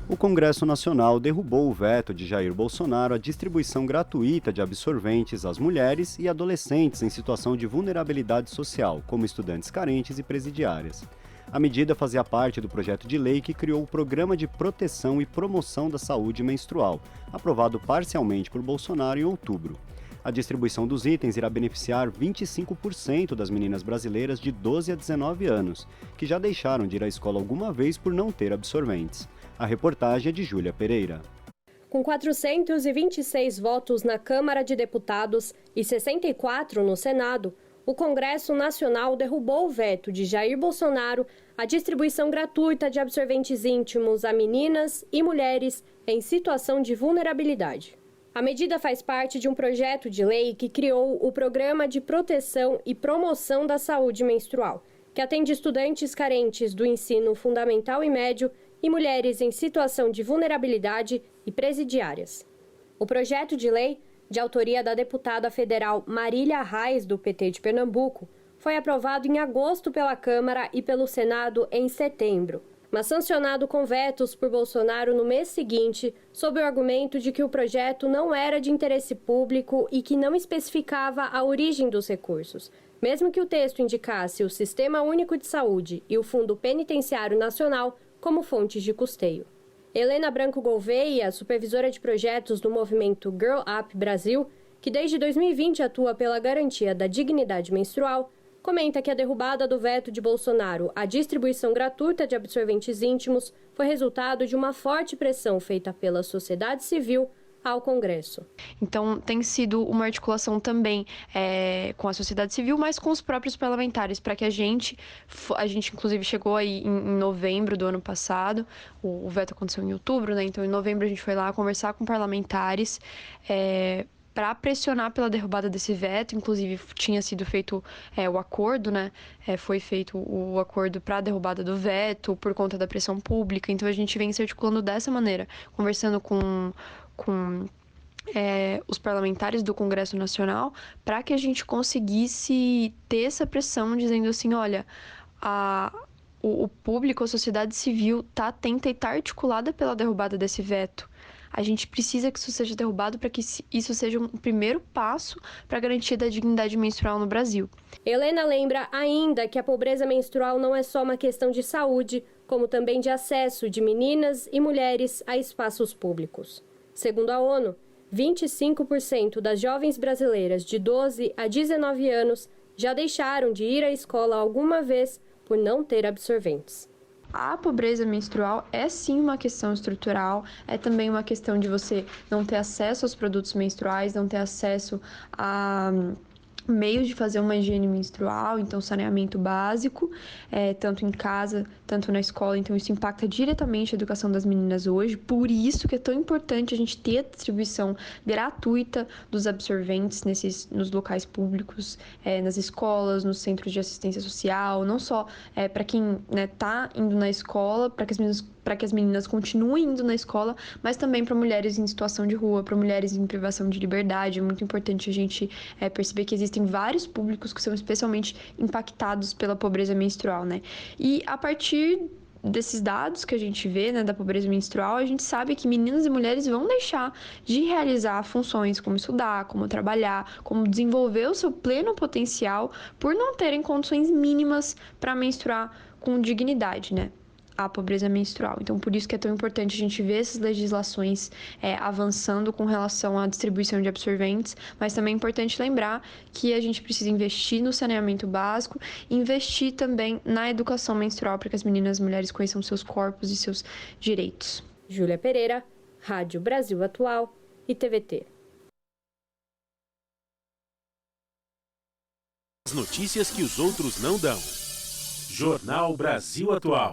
O Congresso Nacional derrubou o veto de Jair Bolsonaro à distribuição gratuita de absorventes às mulheres e adolescentes em situação de vulnerabilidade social, como estudantes carentes e presidiárias. A medida fazia parte do projeto de lei que criou o Programa de Proteção e Promoção da Saúde Menstrual, aprovado parcialmente por Bolsonaro em outubro. A distribuição dos itens irá beneficiar 25% das meninas brasileiras de 12 a 19 anos, que já deixaram de ir à escola alguma vez por não ter absorventes. A reportagem é de Júlia Pereira. Com 426 votos na Câmara de Deputados e 64 no Senado, o Congresso Nacional derrubou o veto de Jair Bolsonaro à distribuição gratuita de absorventes íntimos a meninas e mulheres em situação de vulnerabilidade. A medida faz parte de um projeto de lei que criou o Programa de Proteção e Promoção da Saúde Menstrual, que atende estudantes carentes do ensino fundamental e médio e mulheres em situação de vulnerabilidade e presidiárias. O projeto de lei, de autoria da deputada federal Marília Reis, do PT de Pernambuco, foi aprovado em agosto pela Câmara e pelo Senado em setembro, mas sancionado com vetos por Bolsonaro no mês seguinte, sob o argumento de que o projeto não era de interesse público e que não especificava a origem dos recursos, mesmo que o texto indicasse o Sistema Único de Saúde e o Fundo Penitenciário Nacional como fontes de custeio. Helena Branco Gouveia, supervisora de projetos do movimento Girl Up Brasil, que desde 2020 atua pela garantia da dignidade menstrual, comenta que a derrubada do veto de Bolsonaro à distribuição gratuita de absorventes íntimos foi resultado de uma forte pressão feita pela sociedade civil ao Congresso. Então, tem sido uma articulação também com a sociedade civil, mas com os próprios parlamentares, para que a gente inclusive chegou aí em novembro do ano passado, o veto aconteceu em outubro, né? Então, em novembro a gente foi lá conversar com parlamentares, para pressionar pela derrubada desse veto. Inclusive tinha sido feito o acordo, né? Foi feito o acordo para a derrubada do veto por conta da pressão pública. Então a gente vem se articulando dessa maneira, conversando com os parlamentares do Congresso Nacional, para que a gente conseguisse ter essa pressão, dizendo assim, olha, o público, a sociedade civil está atenta e está articulada pela derrubada desse veto. A gente precisa que isso seja derrubado para que isso seja um primeiro passo para a garantia da dignidade menstrual no Brasil. Helena lembra ainda que a pobreza menstrual não é só uma questão de saúde, como também de acesso de meninas e mulheres a espaços públicos. Segundo a ONU, 25% das jovens brasileiras de 12 a 19 anos já deixaram de ir à escola alguma vez por não ter absorventes. A pobreza menstrual é sim uma questão estrutural, é também uma questão de você não ter acesso aos produtos menstruais, não ter acesso a meios de fazer uma higiene menstrual, então saneamento básico, tanto em casa, tanto na escola. Então isso impacta diretamente a educação das meninas hoje. Por isso que é tão importante a gente ter a distribuição gratuita dos absorventes nos locais públicos, nas escolas, nos centros de assistência social, não só para quem está indo na escola, para que as meninas continuem indo na escola, mas também para mulheres em situação de rua, para mulheres em privação de liberdade. É muito importante a gente perceber que existem vários públicos que são especialmente impactados pela pobreza menstrual, né? E a partir desses dados que a gente vê, né, da pobreza menstrual, a gente sabe que meninas e mulheres vão deixar de realizar funções como estudar, como trabalhar, como desenvolver o seu pleno potencial por não terem condições mínimas para menstruar com dignidade, né? A pobreza menstrual. Então, por isso que é tão importante a gente ver essas legislações avançando com relação à distribuição de absorventes, mas também é importante lembrar que a gente precisa investir no saneamento básico, investir também na educação menstrual para que as meninas e as mulheres conheçam seus corpos e seus direitos. Júlia Pereira, Rádio Brasil Atual e TVT. As notícias que os outros não dão. Jornal Brasil Atual.